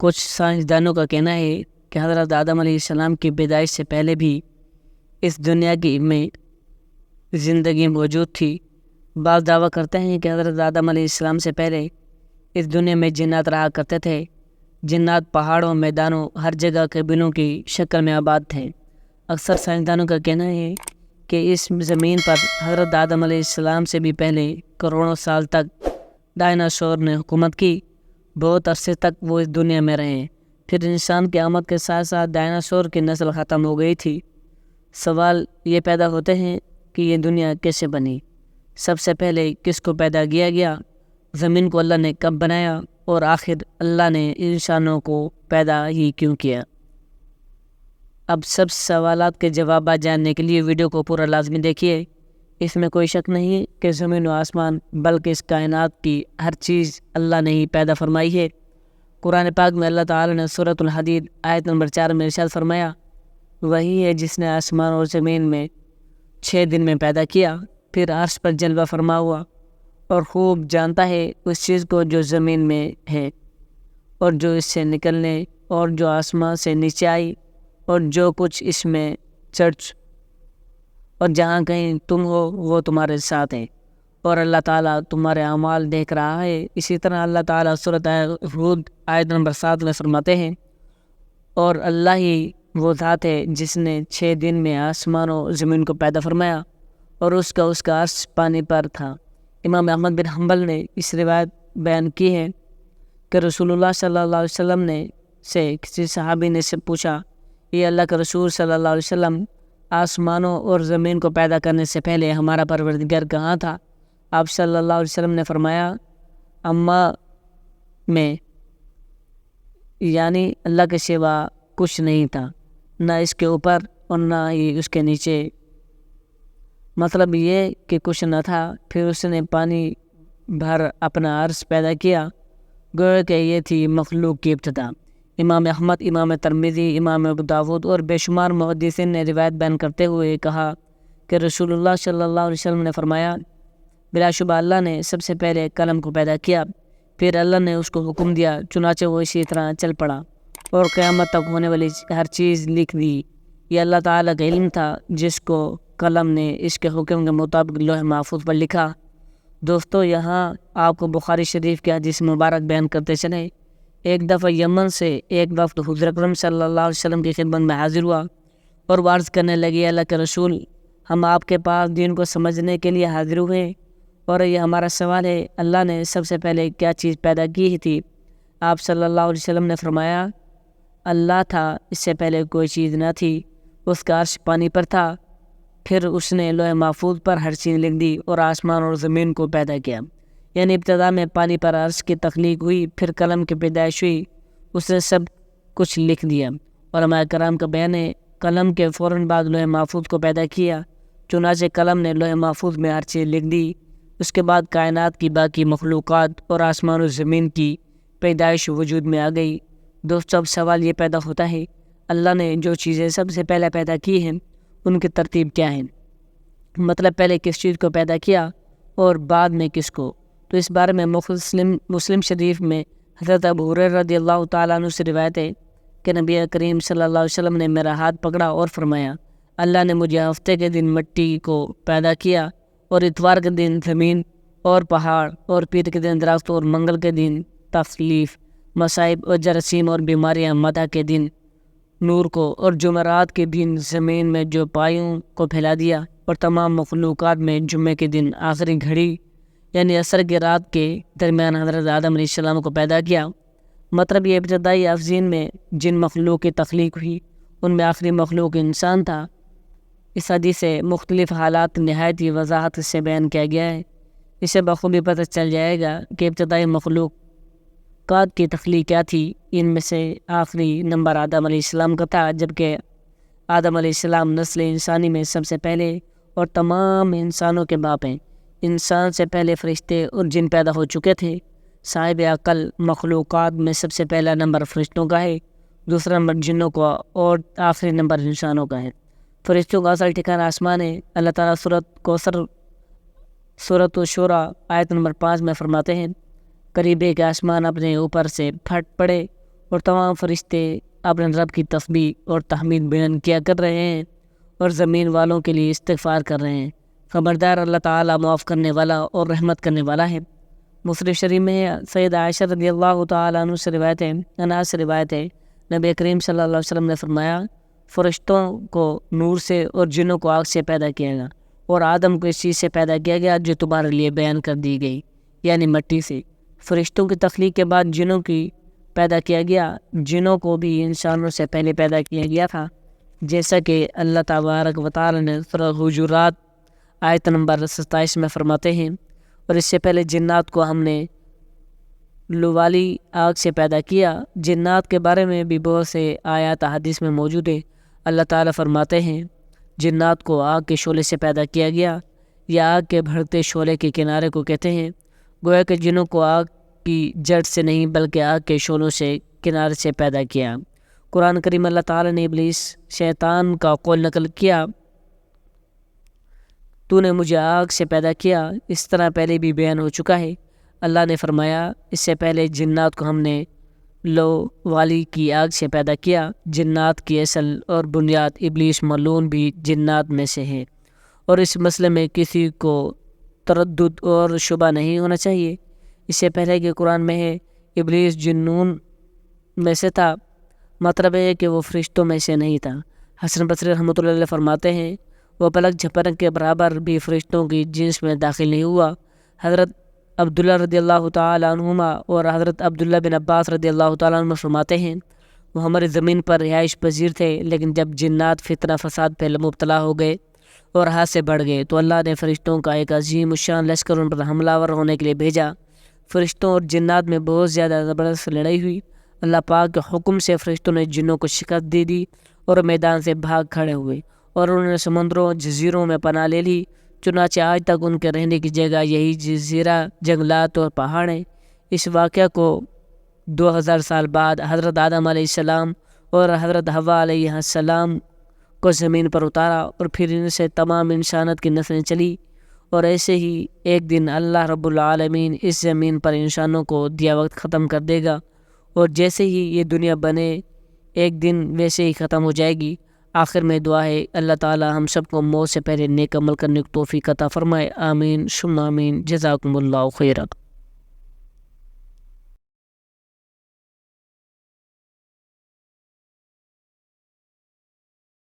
کچھ سائنسدانوں کا کہنا ہے کہ حضرت آدم علیہ السلام کی پیدائش سے پہلے بھی اس دنیا کی میں زندگی موجود تھی۔ بعض دعویٰ کرتے ہیں کہ حضرت آدم علیہ السلام سے پہلے اس دنیا میں جنات رہا کرتے تھے۔ جنات پہاڑوں، میدانوں، ہر جگہ قبیلوں کی شکل میں آباد تھے۔ اکثر سائنسدانوں کا کہنا ہے کہ اس زمین پر حضرت آدم علیہ السلام سے بھی پہلے کروڑوں سال تک ڈائناسور نے حکومت کی۔ بہت عرصے تک وہ اس دنیا میں رہے، پھر انسان کی آمد کے ساتھ ساتھ ڈائناسور کی نسل ختم ہو گئی تھی۔ سوال یہ پیدا ہوتے ہیں کہ یہ دنیا کیسے بنی؟ سب سے پہلے کس کو پیدا کیا گیا؟ زمین کو اللہ نے کب بنایا؟ اور آخر اللہ نے انسانوں کو پیدا ہی کیوں کیا؟ اب سب سوالات کے جوابات جاننے کے لیے ویڈیو کو پورا لازمی دیکھیے۔ اس میں کوئی شک نہیں کہ زمین و آسمان بلکہ اس کائنات کی ہر چیز اللہ نے ہی پیدا فرمائی ہے۔ قرآن پاک میں اللہ تعالی نے سورۃ الحدید آیت نمبر 4 میں ارشاد فرمایا، وہی ہے جس نے آسمان اور زمین میں 6 دن میں پیدا کیا، پھر عرش پر جلوہ فرما ہوا اور خوب جانتا ہے اس چیز کو جو زمین میں ہے اور جو اس سے نکلنے اور جو آسمان سے نیچے آئی اور جو کچھ اس میں چرچ اور جہاں کہیں تم ہو وہ تمہارے ساتھ ہے، اور اللہ تعالیٰ تمہارے اعمال دیکھ رہا ہے۔ اسی طرح اللہ تعالیٰ سورۃ ہود آیت نمبر 7 میں فرماتے ہیں، اور اللہ ہی وہ ذات ہے جس نے 6 دن میں آسمان و زمین کو پیدا فرمایا اور اس کا عرش پانی پر تھا۔ امام احمد بن حنبل نے اس روایت بیان کی ہے کہ رسول اللہ صلی اللہ علیہ وسلم نے سے کسی صحابی نے سے پوچھا، یہ اللہ کے رسول صلی اللہ علیہ وسلم، آسمانوں اور زمین کو پیدا کرنے سے پہلے ہمارا پروردگار کہاں تھا؟ آپ صلی اللہ علیہ وسلم نے فرمایا، اماں میں، یعنی اللہ کے سوا کچھ نہیں تھا، نہ اس کے اوپر اور نہ ہی اس کے نیچے۔ مطلب یہ کہ کچھ نہ تھا، پھر اس نے پانی بھر اپنا عرش پیدا کیا، گویا کہ یہ تھی مخلوق کی ابتدا۔ امام احمد، امام ترمذی، امام ابو داود اور بے شمار محدثین نے روایت بیان کرتے ہوئے کہا کہ رسول اللہ صلی اللہ علیہ وسلم نے فرمایا، بلا شبہ اللہ نے سب سے پہلے قلم کو پیدا کیا، پھر اللہ نے اس کو حکم دیا، چنانچہ وہ اسی طرح چل پڑا اور قیامت تک ہونے والی ہر چیز لکھ دی۔ یہ اللہ تعالیٰ کا علم تھا جس کو قلم نے اس کے حکم کے مطابق لوح محفوظ پر لکھا۔ دوستو، یہاں آپ کو بخاری شریف کے حدیث مبارک بیان کرتے چلیں۔ ایک دفعہ یمن سے ایک وفد حضور اکرم صلی اللہ علیہ وسلم کی خدمت میں حاضر ہوا اور وہ عرض کرنے لگی، اللہ کے رسول، ہم آپ کے پاس دین کو سمجھنے کے لیے حاضر ہوئے ہیں اور یہ ہمارا سوال ہے، اللہ نے سب سے پہلے کیا چیز پیدا کی تھی؟ آپ صلی اللہ علیہ وسلم نے فرمایا، اللہ تھا، اس سے پہلے کوئی چیز نہ تھی، اس کا عرش پانی پر تھا، پھر اس نے لوح محفوظ پر ہر چیز لکھ دی اور آسمان اور زمین کو پیدا کیا۔ یعنی ابتدا میں پانی پر عرش کی تخلیق ہوئی، پھر قلم کی پیدائش ہوئی، اس نے سب کچھ لکھ دیا۔ علماء کرام کا بیان ہے، قلم کے فوراً بعد لوح محفوظ کو پیدا کیا، چنانچہ قلم نے لوح محفوظ میں ہر چیز لکھ دی۔ اس کے بعد کائنات کی باقی مخلوقات اور آسمان و زمین کی پیدائش وجود میں آ گئی۔ دوستو، اب سوال یہ پیدا ہوتا ہے، اللہ نے جو چیزیں سب سے پہلے پیدا کی ہیں ان کی ترتیب کیا ہے؟ مطلب پہلے کس چیز کو پیدا کیا اور بعد میں کس کو؟ تو اس بارے میں مسلم شریف میں حضرت ابو ہریرہ رضی اللہ تعالیٰ عنہ سے روایت ہے کہ نبی کریم صلی اللہ علیہ وسلم نے میرا ہاتھ پکڑا اور فرمایا، اللہ نے مجھے ہفتے کے دن مٹی کو پیدا کیا اور اتوار کے دن زمین اور پہاڑ اور پیر کے دن درخت اور منگل کے دن تکلیف، مصائب اور جراثیم اور بیماریاں، مدح کے دن نور کو اور جمعرات کے دن زمین میں جو پایوں کو پھیلا دیا اور تمام مخلوقات میں جمعے کے دن آخری گھڑی یعنی عصر کی رات کے درمیان حضرت آدم علیہ السلام کو پیدا کیا۔ مطلب یہ ابتدائی افزین میں جن مخلوق کی تخلیق ہوئی ان میں آخری مخلوق انسان تھا۔ اس حدیث سے مختلف حالات نہایت ہی وضاحت سے بیان کیا گیا ہے۔ اسے بخوبی پتہ چل جائے گا کہ ابتدائی مخلوقات کی تخلیق کیا تھی۔ ان میں سے آخری نمبر آدم علیہ السلام کا تھا، جبکہ آدم علیہ السلام نسل انسانی میں سب سے پہلے اور تمام انسانوں کے باپ ہیں۔ انسان سے پہلے فرشتے اور جن پیدا ہو چکے تھے۔ صاحب عقل مخلوقات میں سب سے پہلا نمبر فرشتوں کا ہے، دوسرا نمبر جنوں کا اور آخری نمبر انسانوں کا ہے۔ فرشتوں کا اصل ٹھکانہ آسمان ہے۔ اللہ تعالیٰ سورۃ الشورى آیت نمبر 5 میں فرماتے ہیں، قریب ہے کہ آسمان اپنے اوپر سے پھٹ پڑے اور تمام فرشتے اپنے رب کی تسبیح اور تحمید بیان کیا کر رہے ہیں اور زمین والوں کے لیے استغفار کر رہے ہیں۔ خبردار اللہ تعالیٰ معاف کرنے والا اور رحمت کرنے والا ہے۔ مسلم شریف میں سید عائشہ رضی اللہ تعالیٰ عنہ سے روایت ہے نبی کریم صلی اللہ علیہ وسلم نے فرمایا، فرشتوں کو نور سے اور جنوں کو آگ سے پیدا کیا گیا، اور آدم کو اس چیز سے پیدا کیا گیا جو تمہارے لیے بیان کر دی گئی، یعنی مٹی سے۔ فرشتوں کی تخلیق کے بعد جنوں کی پیدا کیا گیا، جنوں کو بھی انسانوں سے پہلے پیدا کیا گیا تھا، جیسا کہ اللہ تبارک و تعالی نے سورہ حجرات آیت نمبر 27 میں فرماتے ہیں، اور اس سے پہلے جنات کو ہم نے لوالی آگ سے پیدا کیا۔ جنات کے بارے میں بھی بہت سے آیات حدیث میں موجود ہیں۔ اللہ تعالیٰ فرماتے ہیں، جنات کو آگ کے شعلے سے پیدا کیا گیا، یا آگ کے بھڑکتے شعلے کے کنارے کو کہتے ہیں، گویا کہ جنوں کو آگ کی جڑ سے نہیں بلکہ آگ کے شعلوں سے کنارے سے پیدا کیا۔ قرآن کریم اللہ تعالیٰ نے ابلیس شیطان کا قول نقل کیا، تو نے مجھے آگ سے پیدا کیا، اس طرح پہلے بھی بیان ہو چکا ہے۔ اللہ نے فرمایا، اس سے پہلے جنات کو ہم نے لو والی کی آگ سے پیدا کیا۔ جنات کی اصل اور بنیاد ابلیس ملعون بھی جنات میں سے ہے، اور اس مسئلے میں کسی کو تردد اور شبہ نہیں ہونا چاہیے۔ اس سے پہلے کہ قرآن میں ہے ابلیس جنون میں سے تھا، مطلب ہے کہ وہ فرشتوں میں سے نہیں تھا۔ حسن بصری رحمۃ اللہ علیہ فرماتے ہیں، وہ پلک جھپک کے برابر بھی فرشتوں کی جنس میں داخل نہیں ہوا۔ حضرت عبداللہ رضی اللہ تعالیٰ عنہما اور حضرت عبداللہ بن عباس رضی اللہ تعالیٰ عنہ فرماتے ہیں، وہ ہماری زمین پر رہائش پذیر تھے، لیکن جب جنات فتنہ فساد پہ مبتلا ہو گئے اور حد سے بڑھ گئے تو اللہ نے فرشتوں کا ایک عظیم الشان لشکر ان پر حملہ آور ہونے کے لیے بھیجا۔ فرشتوں اور جنات میں بہت زیادہ زبردست لڑائی ہوئی۔ اللہ پاک کے حکم سے فرشتوں نے جنوں کو شکست دے دی اور میدان سے بھاگ کھڑے ہوئے، اور انہوں نے سمندروں جزیروں میں پناہ لے لی۔ چنانچہ آج تک ان کے رہنے کی جگہ یہی جزیرہ، جنگلات اور پہاڑ ہیں۔ اس واقعہ کو 2000 سال بعد حضرت آدم علیہ السلام اور حضرت حوا علیہ السلام کو زمین پر اتارا، اور پھر ان سے تمام انسانت کی نسلیں چلی، اور ایسے ہی ایک دن اللہ رب العالمین اس زمین پر انسانوں کو دیا وقت ختم کر دے گا، اور جیسے ہی یہ دنیا بنے ایک دن ویسے ہی ختم ہو جائے گی۔ آخر میں دعا ہے اللہ تعالی ہم سب کو موت سے پہلے نیک عمل کرنے کی توفیق عطا فرمائے، آمین ثم آمین، جزاکم اللہ خیرا۔